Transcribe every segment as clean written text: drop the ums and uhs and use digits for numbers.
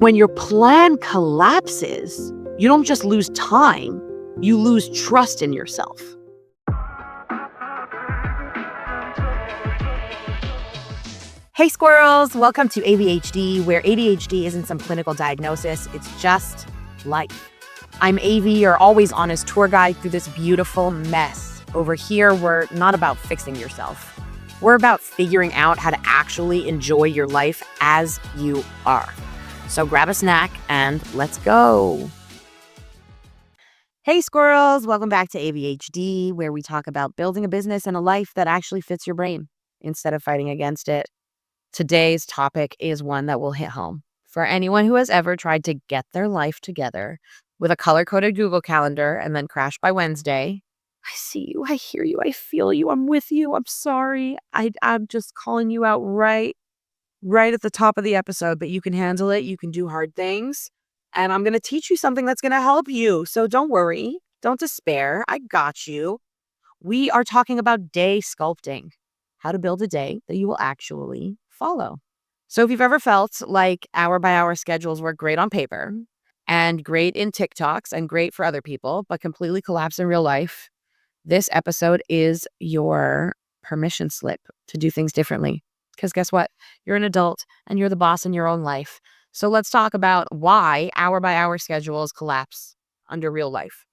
When your plan collapses, you don't just lose time, you lose trust in yourself. Hey squirrels, welcome to AvyHD, where ADHD isn't some clinical diagnosis, it's just life. I'm Avy, your always honest tour guide through this beautiful mess. Over here, we're not about fixing yourself. We're about figuring out how to actually enjoy your life as you are. So grab a snack and let's go. Hey squirrels, welcome back to AvyHD, where we talk about building a business and a life that actually fits your brain instead of fighting against it. Today's topic is one that will hit home for anyone who has ever tried to get their life together with a color-coded Google Calendar and then crash by Wednesday. I see you, I hear you, I feel you, I'm with you, I'm sorry. I'm just calling you out right at the top of the episode, but you can handle it, you can do hard things, and I'm going to teach you something that's going to help you. So don't worry, don't despair, I got you. We are talking about day sculpting, how to build a day that you will actually follow. So if you've ever felt like hour-by-hour schedules were great on paper and great in TikToks and great for other people, but completely collapse in real life, this episode is your permission slip to do things differently. Because guess what? You're an adult and you're the boss in your own life. So let's talk about why hour-by-hour schedules collapse under real life.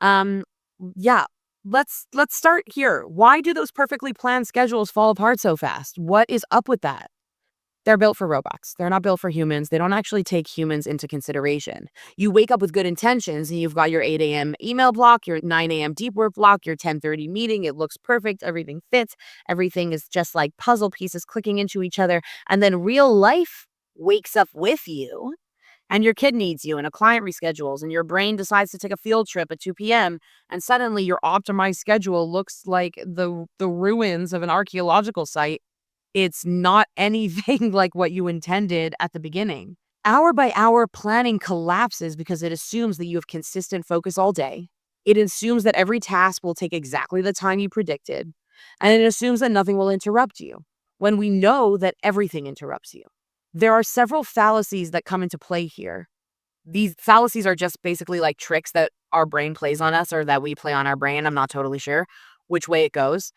Let's start here. Why do those perfectly planned schedules fall apart so fast? What is up with that? They're built for robots. They're not built for humans. They don't actually take humans into consideration. You wake up with good intentions and you've got your 8 a.m. email block, your 9 a.m. deep work block, your 10:30 meeting. It looks perfect. Everything fits. Everything is just like puzzle pieces clicking into each other. And then real life wakes up with you and your kid needs you and a client reschedules and your brain decides to take a field trip at 2 p.m. and suddenly your optimized schedule looks like the ruins of an archaeological site. It's not anything like what you intended at the beginning. Hour by hour planning collapses because it assumes that you have consistent focus all day. It assumes that every task will take exactly the time you predicted. And it assumes that nothing will interrupt you when we know that everything interrupts you. There are several fallacies that come into play here. These fallacies are just basically like tricks that our brain plays on us or that we play on our brain. I'm not totally sure which way it goes.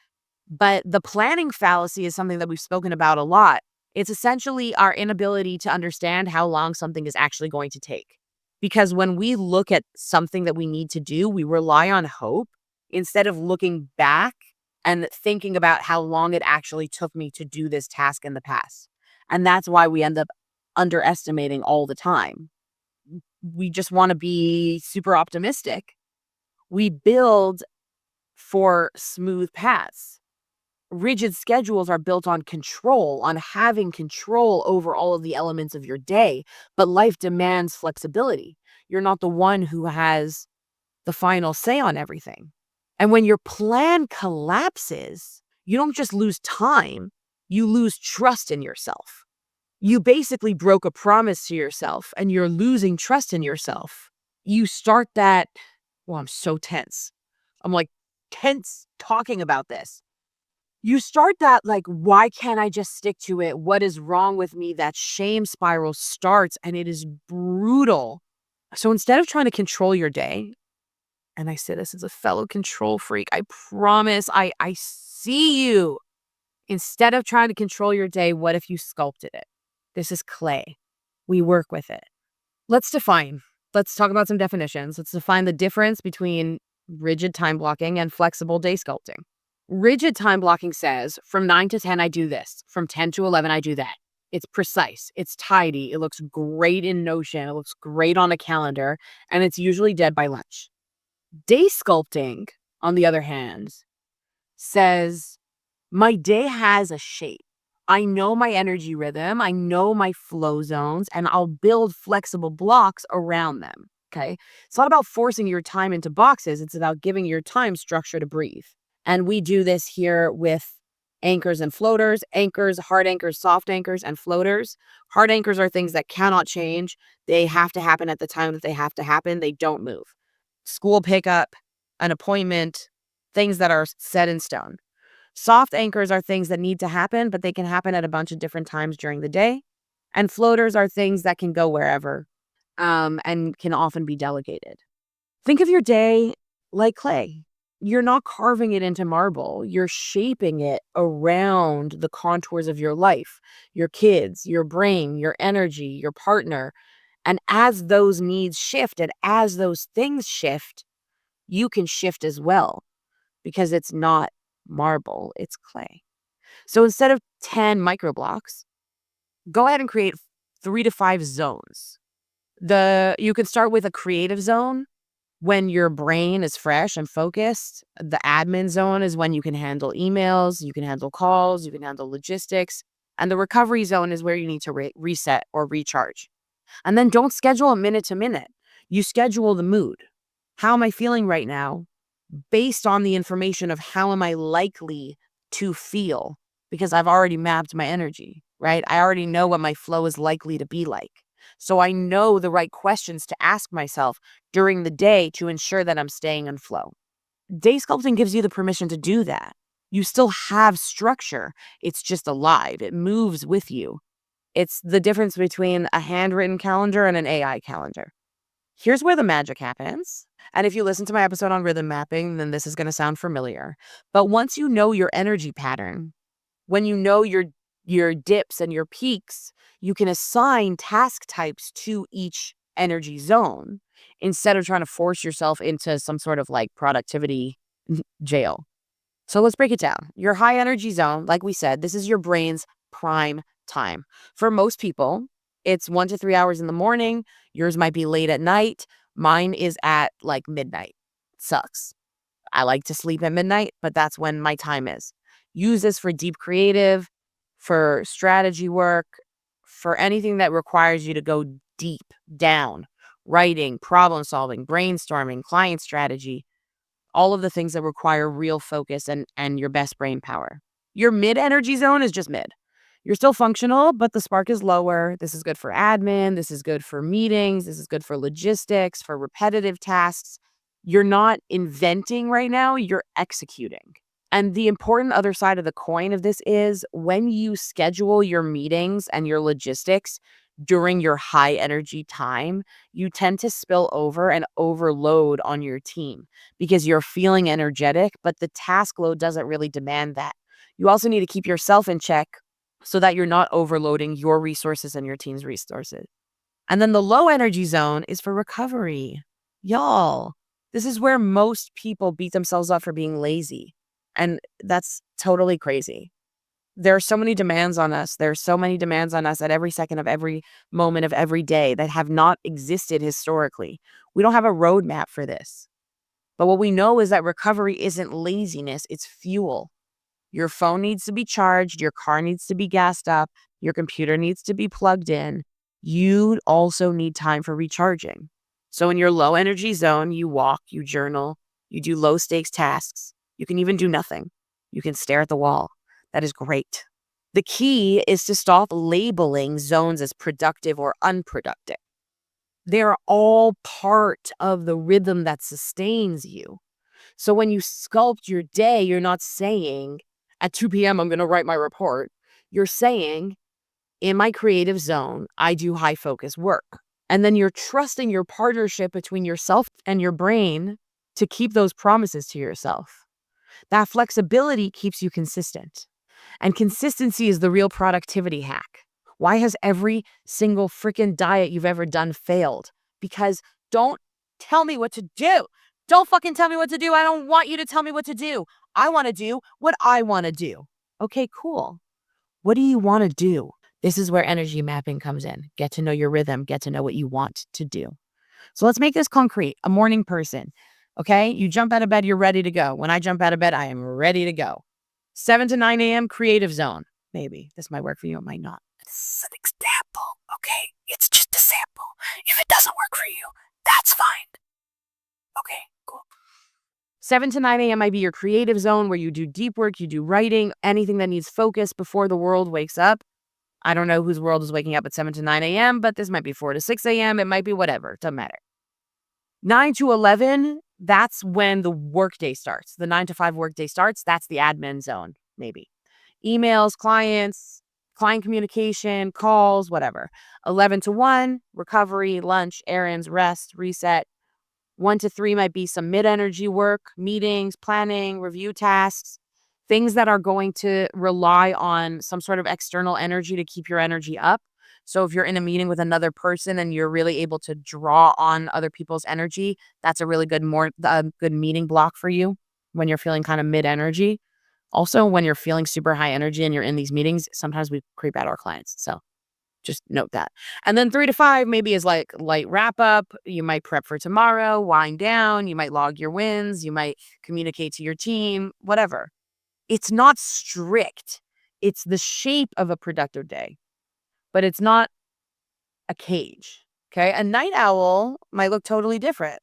But the planning fallacy is something that we've spoken about a lot. It's essentially our inability to understand how long something is actually going to take. Because when we look at something that we need to do, we rely on hope instead of looking back and thinking about how long it actually took me to do this task in the past. And that's why we end up underestimating all the time. We just want to be super optimistic. We build for smooth paths. Rigid schedules are built on control, on having control over all of the elements of your day, but life demands flexibility. You're not the one who has the final say on everything. And when your plan collapses, you don't just lose time, you lose trust in yourself. You basically broke a promise to yourself and you're losing trust in yourself. You start that, well, I'm so tense. I'm like tense talking about this. You start that like, why can't I just stick to it? What is wrong with me? That shame spiral starts and it is brutal. So instead of trying to control your day, and I say this as a fellow control freak, I promise I see you. Instead of trying to control your day, what if you sculpted it? This is clay. We work with it. Let's talk about some definitions. Let's define the difference between rigid time blocking and flexible day sculpting. Rigid time blocking says from 9 to 10, I do this. From 10 to 11, I do that. It's precise. It's tidy. It looks great in Notion. It looks great on a calendar. And it's usually dead by lunch. Day sculpting, on the other hand, says my day has a shape. I know my energy rhythm. I know my flow zones. And I'll build flexible blocks around them. Okay? It's not about forcing your time into boxes. It's about giving your time structure to breathe. And we do this here with anchors and floaters, anchors, hard anchors, soft anchors, and floaters. Hard anchors are things that cannot change. They have to happen at the time that they have to happen. They don't move. School pickup, an appointment, things that are set in stone. Soft anchors are things that need to happen, but they can happen at a bunch of different times during the day. And floaters are things that can go wherever, and can often be delegated. Think of your day like clay. You're not carving it into marble. You're shaping it around the contours of your life, your kids, your brain, your energy, your partner. And as those needs shift and as those things shift, you can shift as well because it's not marble, it's clay. So instead of 10 micro blocks, go ahead and create 3 to 5 zones. You can start with a creative zone when your brain is fresh and focused. The admin zone is when you can handle emails, you can handle calls, you can handle logistics. And the recovery zone is where you need to reset or recharge. And then don't schedule a minute to minute. You schedule the mood. How am I feeling right now? Based on the information of how am I likely to feel? Because I've already mapped my energy, right? I already know what my flow is likely to be like. So I know the right questions to ask myself during the day to ensure that I'm staying in flow. Day sculpting gives you the permission to do that. You still have structure. It's just alive. It moves with you. It's the difference between a handwritten calendar and an AI calendar. Here's where the magic happens. And if you listen to my episode on rhythm mapping, then this is going to sound familiar. But once you know your energy pattern, when you know your dips and your peaks, you can assign task types to each energy zone instead of trying to force yourself into some sort of like productivity jail. So let's break it down. Your high energy zone, like we said, this is your brain's prime time. For most people, it's 1 to 3 hours in the morning. Yours might be late at night. Mine is at like midnight. Sucks. I like to sleep at midnight, but that's when my time is. Use this for deep creative, for strategy work, for anything that requires you to go deep down, writing, problem solving, brainstorming, client strategy, all of the things that require real focus and your best brain power. Your mid energy zone is just mid. You're still functional, but the spark is lower. This is good for admin. This is good for meetings. This is good for logistics, for repetitive tasks. You're not inventing right now, you're executing. And the important other side of the coin of this is when you schedule your meetings and your logistics during your high energy time, you tend to spill over and overload on your team because you're feeling energetic, but the task load doesn't really demand that. You also need to keep yourself in check so that you're not overloading your resources and your team's resources. And then the low energy zone is for recovery. Y'all, this is where most people beat themselves up for being lazy. And that's totally crazy. There are so many demands on us. There are so many demands on us at every second of every moment of every day that have not existed historically. We don't have a roadmap for this. But what we know is that recovery isn't laziness, it's fuel. Your phone needs to be charged, your car needs to be gassed up, your computer needs to be plugged in. You also need time for recharging. So in your low energy zone, you walk, you journal, you do low stakes tasks. You can even do nothing. You can stare at the wall. That is great. The key is to stop labeling zones as productive or unproductive. They're all part of the rhythm that sustains you. So when you sculpt your day, you're not saying at 2 p.m., I'm going to write my report. You're saying in my creative zone, I do high focus work. And then you're trusting your partnership between yourself and your brain to keep those promises to yourself. That flexibility keeps you consistent. And consistency is the real productivity hack. Why has every single freaking diet you've ever done failed? Because don't tell me what to do. Don't fucking tell me what to do. I don't want you to tell me what to do. I want to do what I want to do. Okay, cool. What do you want to do? This is where energy mapping comes in. Get to know your rhythm. Get to know what you want to do. So let's make this concrete. A morning person. Okay, you jump out of bed, you're ready to go. When I jump out of bed, I am ready to go. 7 to 9 a.m. creative zone. Maybe this might work for you. It might not. It's an example. Okay, it's just a sample. If it doesn't work for you, that's fine. Okay, cool. 7 to 9 a.m. might be your creative zone where you do deep work, you do writing, anything that needs focus before the world wakes up. I don't know whose world is waking up at 7 to 9 a.m., but this might be 4 to 6 a.m. It might be whatever. Doesn't matter. 9 to 11, that's when the workday starts. The 9 to 5 workday starts. That's the admin zone, maybe. Emails, clients, client communication, calls, whatever. 11 to 1, recovery, lunch, errands, rest, reset. 1 to 3 might be some mid-energy work, meetings, planning, review tasks, things that are going to rely on some sort of external energy to keep your energy up. So if you're in a meeting with another person and you're really able to draw on other people's energy, that's a really good meeting block for you when you're feeling kind of mid-energy. Also, when you're feeling super high energy and you're in these meetings, sometimes we creep out our clients. So just note that. And then 3 to 5 maybe is like light wrap up. You might prep for tomorrow, wind down. You might log your wins. You might communicate to your team, whatever. It's not strict. It's the shape of a productive day, but it's not a cage. Okay. A night owl might look totally different.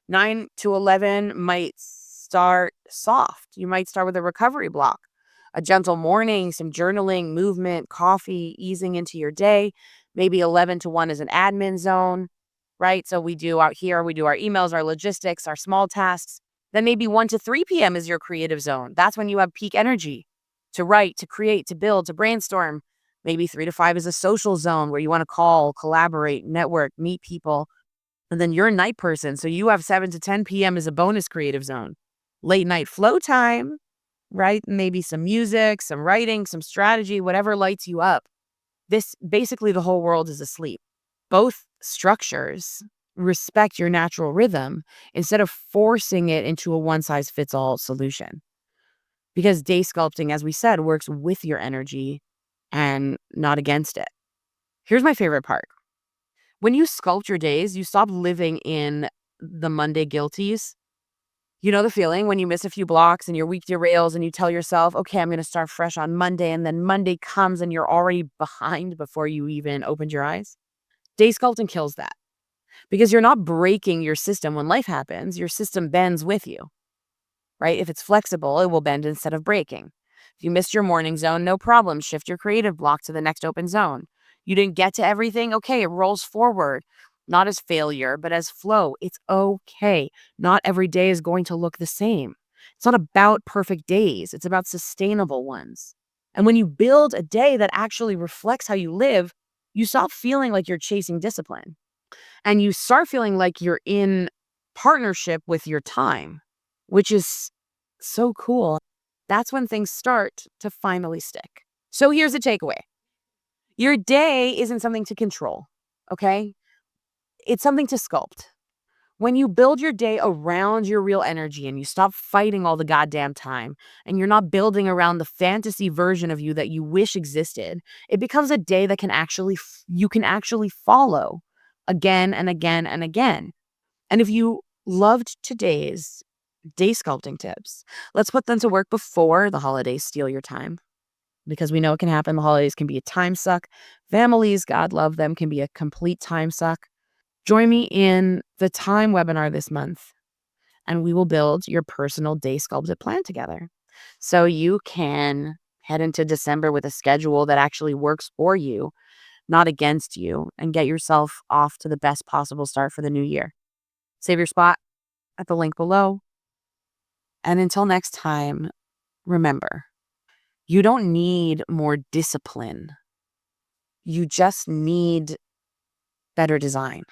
9 to 11 might start soft. You might start with a recovery block, a gentle morning, some journaling, movement, coffee, easing into your day. Maybe 11 to 1 is an admin zone, right? So we do out here, we do our emails, our logistics, our small tasks. Then maybe 1 to 3 p.m. is your creative zone. That's when you have peak energy to write, to create, to build, to brainstorm. Maybe 3 to 5 is a social zone where you want to call, collaborate, network, meet people. And then you're a night person. So you have 7 to 10 p.m. as a bonus creative zone. Late night flow time, right? Maybe some music, some writing, some strategy, whatever lights you up. This basically the whole world is asleep. Both structures respect your natural rhythm instead of forcing it into a one size fits all solution. Because day sculpting, as we said, works with your energy and not against it. Here's my favorite part. When you sculpt your days, you stop living in the Monday guilties. You know the feeling when you miss a few blocks and your week derails and you tell yourself, okay, I'm going to start fresh on Monday. And then Monday comes and you're already behind before you even opened your eyes. Day sculpting kills that because you're not breaking your system when life happens. Your system bends with you, right? If it's flexible, it will bend instead of breaking. If you missed your morning zone, no problem. Shift your creative block to the next open zone. You didn't get to everything. Okay, it rolls forward. Not as failure, but as flow. It's okay. Not every day is going to look the same. It's not about perfect days. It's about sustainable ones. And when you build a day that actually reflects how you live, you stop feeling like you're chasing discipline and you start feeling like you're in partnership with your time, which is so cool. That's when things start to finally stick. So here's the takeaway. Your day isn't something to control, okay? It's something to sculpt. When you build your day around your real energy and you stop fighting all the goddamn time and you're not building around the fantasy version of you that you wish existed, it becomes a day that you can actually follow again and again and again. And if you loved today's day sculpting tips, let's put them to work before the holidays steal your time because we know it can happen. The holidays can be a time suck. Families, God love them, can be a complete time suck. Join me in the time webinar this month, and we will build your personal day sculpted plan together. So you can head into December with a schedule that actually works for you, not against you, and get yourself off to the best possible start for the new year. Save your spot at the link below. And until next time, remember, you don't need more discipline. You just need better design.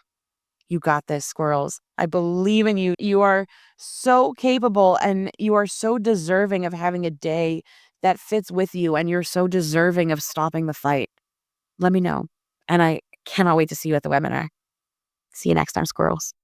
You got this, squirrels. I believe in you. You are so capable and you are so deserving of having a day that fits with you, and you're so deserving of stopping the fight. Let me know. And I cannot wait to see you at the webinar. See you next time, squirrels.